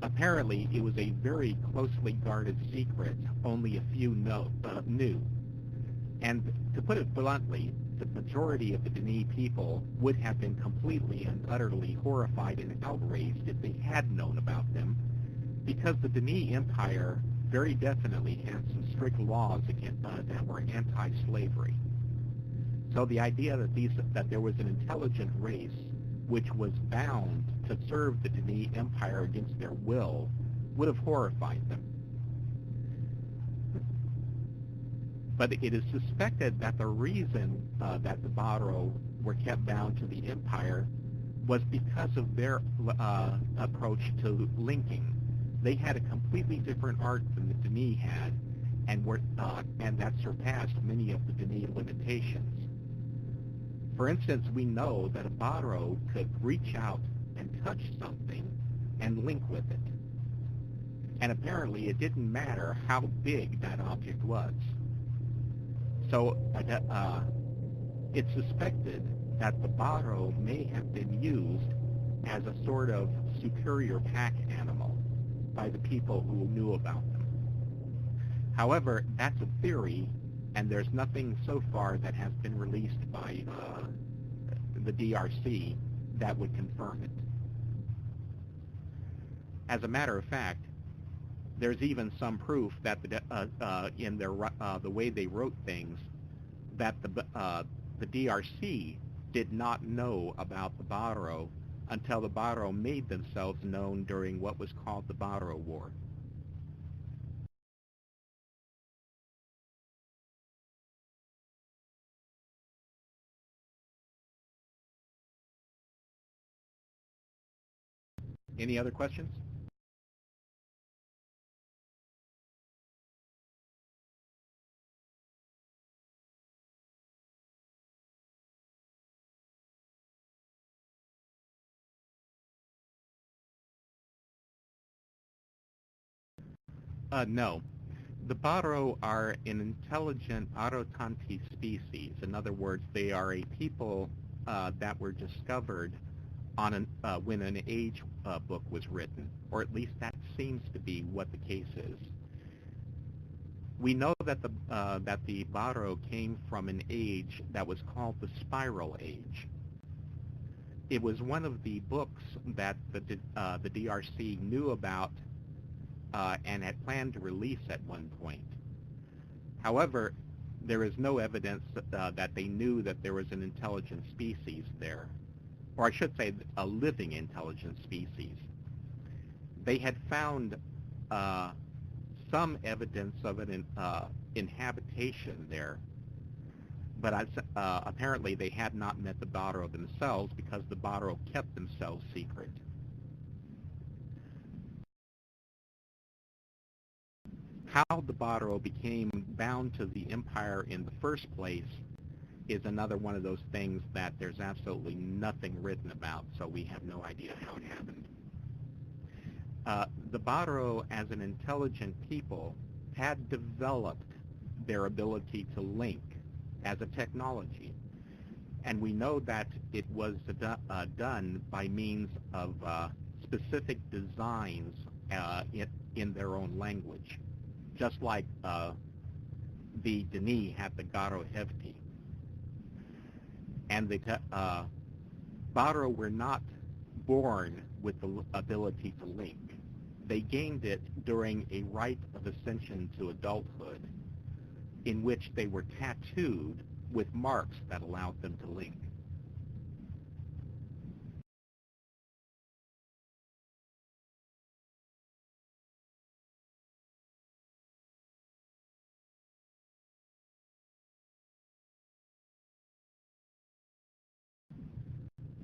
Apparently, it was a very closely guarded secret only a few knew. And to put it bluntly, the majority of the Denis people would have been completely and utterly horrified and outraged if they had known about them, because the Denis Empire very definitely had some strict laws that were anti-slavery. So the idea that there was an intelligent race which was bound to serve the Denis Empire against their will would have horrified them. But it is suspected that the reason that the Barrow were kept bound to the empire was because of their approach to linking. They had a completely different art than the Denis had, and that surpassed many of the Denis limitations. For instance, we know that a Baro could reach out and touch something and link with it. And apparently it didn't matter how big that object was. So it's suspected that the Baro may have been used as a sort of superior pack animal by the people who knew about them. However, that's a theory, and there's nothing so far that has been released by the DRC that would confirm it. As a matter of fact, there's even some proof that in the way they wrote things, that the DRC did not know about the Baro until the Baro made themselves known during what was called the Baro War. Any other questions? No. The Baro are an intelligent Arotanti species. In other words, they are a people that were discovered on when an age book was written, or at least that seems to be what the case is. We know that the Baro came from an age that was called the Spiral Age. It was one of the books that the DRC knew about and had planned to release at one point. However, there is no evidence that they knew that there was an intelligent species there, or I should say a living intelligent species. They had found some evidence of an inhabitation there, but apparently they had not met the Baro themselves because the Baro kept themselves secret. How the Baro became bound to the empire in the first place is another one of those things that there's absolutely nothing written about, so we have no idea how it happened. The Baro, as an intelligent people, had developed their ability to link as a technology, and we know that it was done by means of specific designs in their own language, just like the Denis had the Garo Hevti. And the Baro were not born with the ability to link. They gained it during a rite of ascension to adulthood, in which they were tattooed with marks that allowed them to link.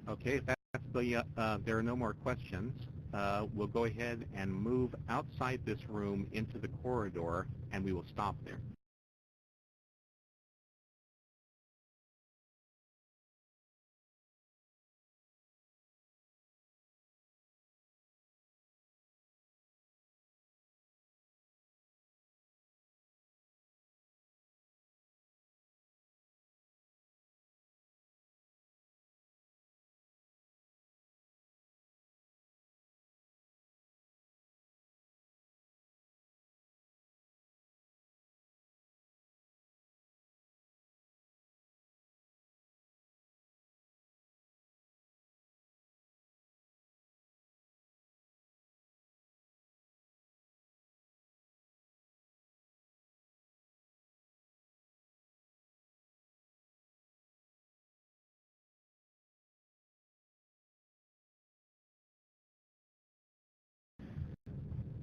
Okay, if there are no more questions, we'll go ahead and move outside this room into the corridor, and we will stop there.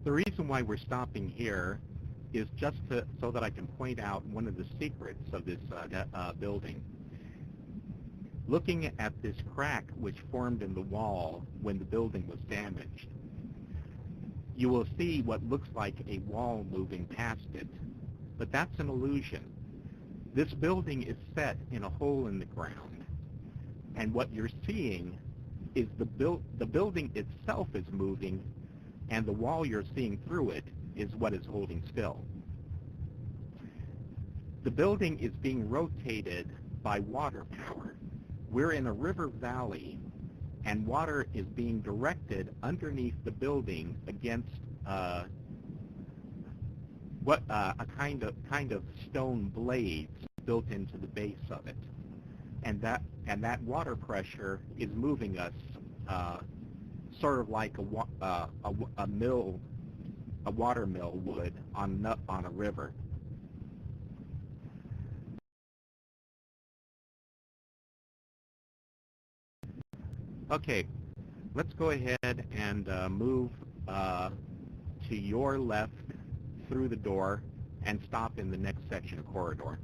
The reason why we're stopping here is just so that I can point out one of the secrets of this building. Looking at this crack which formed in the wall when the building was damaged, you will see what looks like a wall moving past it, but that's an illusion. This building is set in a hole in the ground, And what you're seeing is the building itself is moving, and the wall you're seeing through it is what is holding still. The building is being rotated by water power. We're in a river valley, and water is being directed underneath the building against a kind of stone blades built into the base of it, and that water pressure is moving us sort of like a water mill would on a river. Okay, let's go ahead and move to your left through the door and stop in the next section of corridor.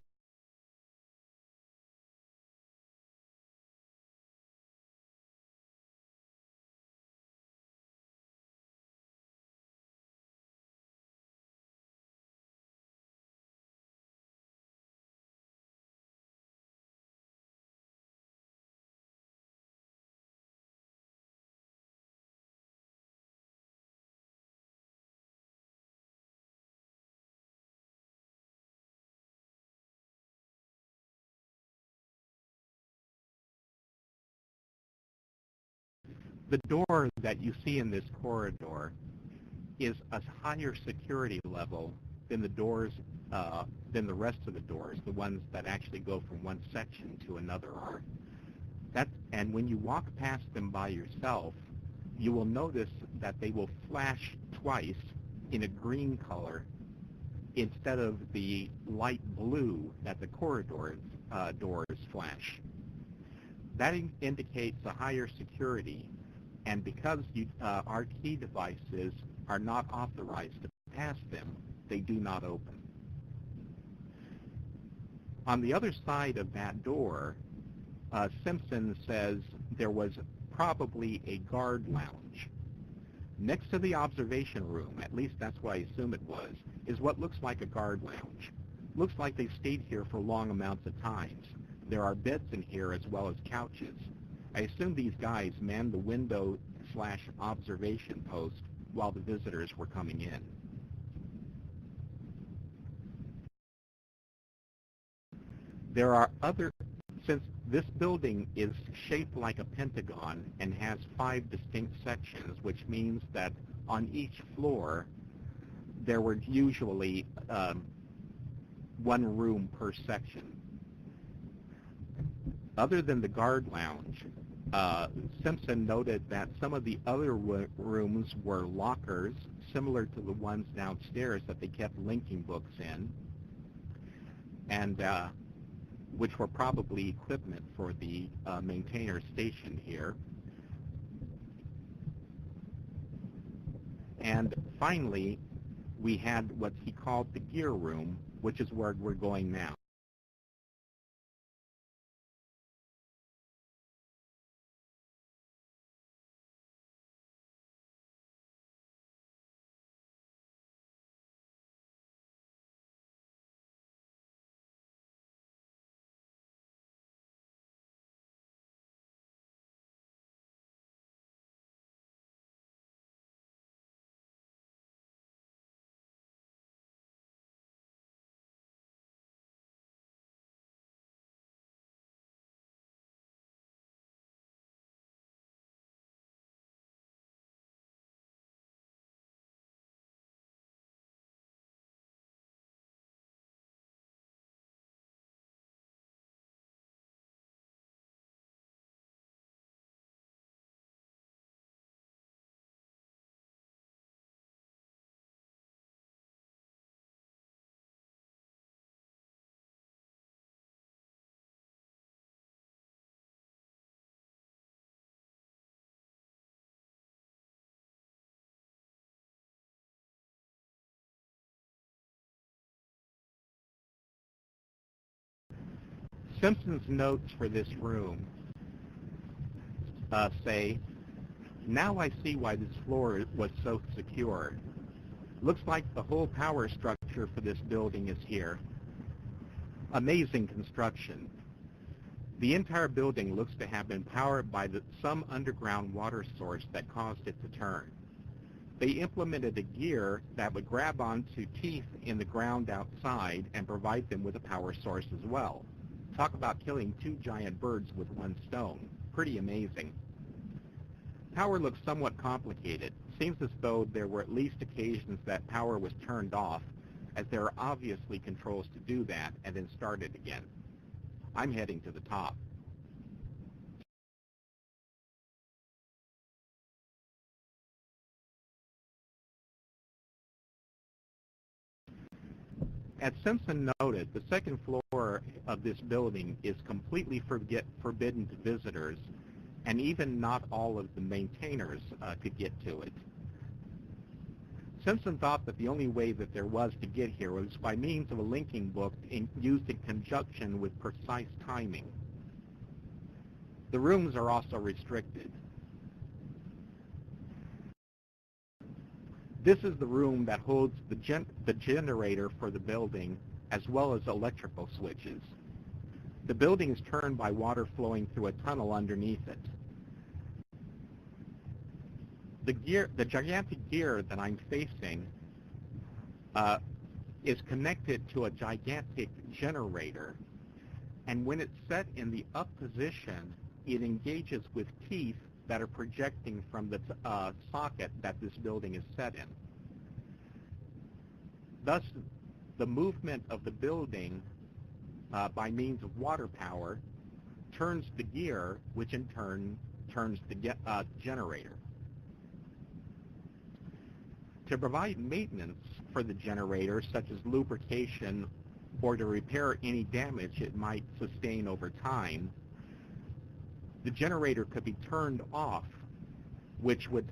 The door that you see in this corridor is a higher security level than than the rest of the doors, the ones that actually go from one section to another are. And when you walk past them by yourself, you will notice that they will flash twice in a green color instead of the light blue that the corridor doors flash. That indicates a higher security, and because our key devices are not authorized to pass them, they do not open. On the other side of that door, Simpson says there was probably a guard lounge. Next to the observation room, at least that's what I assume it was, is what looks like a guard lounge. Looks like they stayed here for long amounts of times. There are beds in here as well as couches. I assume these guys manned the window/observation post while the visitors were coming in. There are since this building is shaped like a pentagon and has 5 distinct sections, which means that on each floor there were usually one room per section. Other than the guard lounge, Simpson noted that some of the other rooms were lockers, similar to the ones downstairs that they kept linking books in, and which were probably equipment for the maintainer stationed here. And finally, we had what he called the gear room, which is where we're going now. Simpson's notes for this room say, "Now I see why this floor was so secure. Looks like the whole power structure for this building is here. Amazing construction. The entire building looks to have been powered by some underground water source that caused it to turn. They implemented a gear that would grab onto teeth in the ground outside and provide them with a power source as well. Talk about killing two giant birds with one stone. Pretty amazing. Power looks somewhat complicated. Seems as though there were at least occasions that power was turned off, as there are obviously controls to do that, and then started again. I'm heading to the top. As Simpson noted, the second floor of this building is completely forbidden to visitors, and even not all of the maintainers could get to it. Simpson thought that the only way that there was to get here was by means of a linking book used in conjunction with precise timing. The rooms are also restricted. This is the room that holds the generator for the building, as well as electrical switches. The building is turned by water flowing through a tunnel underneath it. The gigantic gear that I'm facing is connected to a gigantic generator, and when it's set in the up position, it engages with teeth that are projecting from the socket that this building is set in. Thus, the movement of the building by means of water power turns the gear, which in turn turns the generator. To provide maintenance for the generator, such as lubrication or to repair any damage it might sustain over time, the generator could be turned off, which would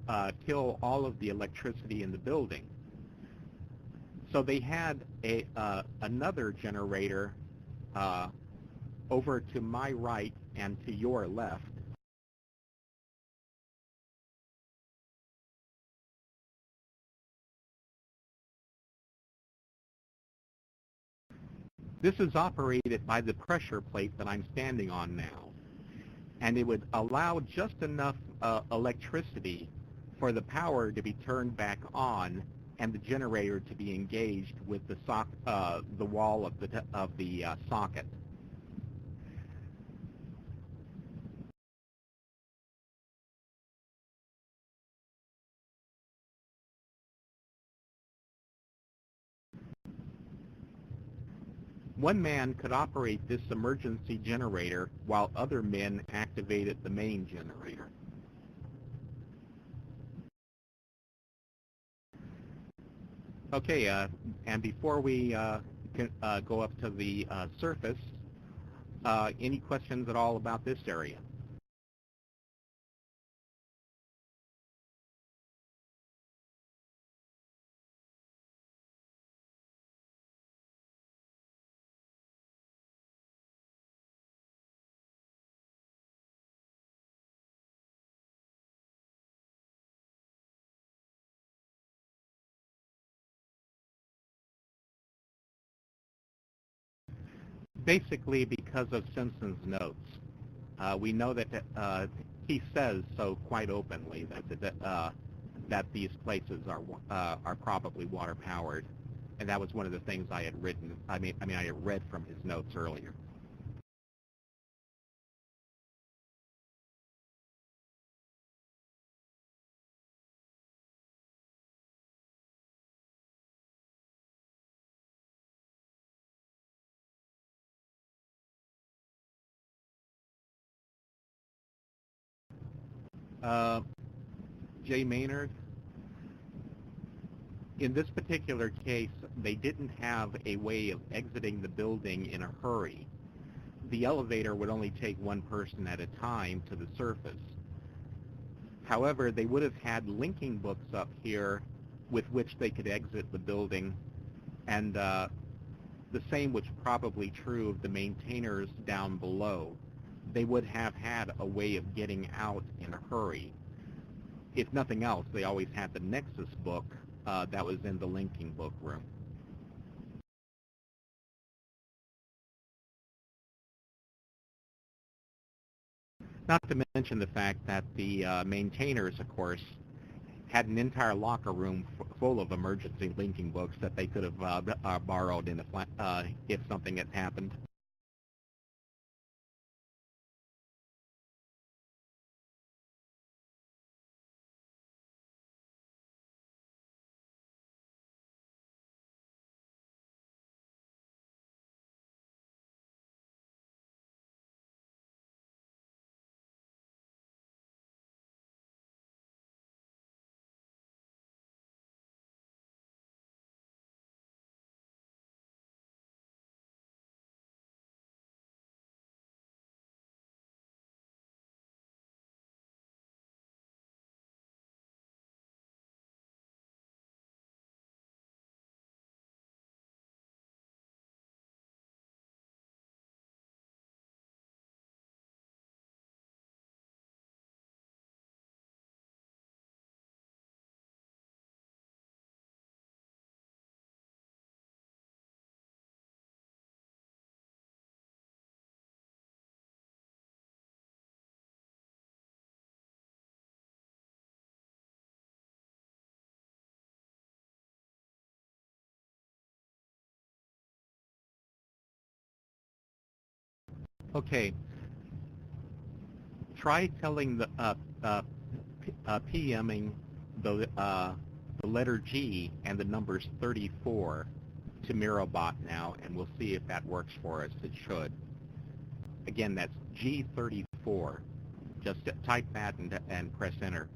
kill all of the electricity in the building. So they had another generator over to my right and to your left. This is operated by the pressure plate that I'm standing on now, and it would allow just enough electricity for the power to be turned back on and the generator to be engaged with the wall of the socket. One man could operate this emergency generator while other men activated the main generator. Okay, and before we go up to the surface, any questions at all about this area? Basically because of Simpson's notes. We know that he says so quite openly that these places are probably water powered, and that was one of the things I had written. I had read from his notes earlier. Jay Maynard, in this particular case, they didn't have a way of exiting the building in a hurry. The elevator would only take one person at a time to the surface. However, they would have had linking books up here with which they could exit the building, and the same was probably true of the maintainers down below. They would have had a way of getting out in a hurry. If nothing else, they always had the Nexus book that was in the linking book room. Not to mention the fact that the maintainers, of course, had an entire locker room full of emergency linking books that they could have borrowed in if something had happened. Okay, try telling PMing the letter G and the numbers 34 to Mirobot now, and we'll see if that works for us. It should. Again, that's G34. Just type that and press enter.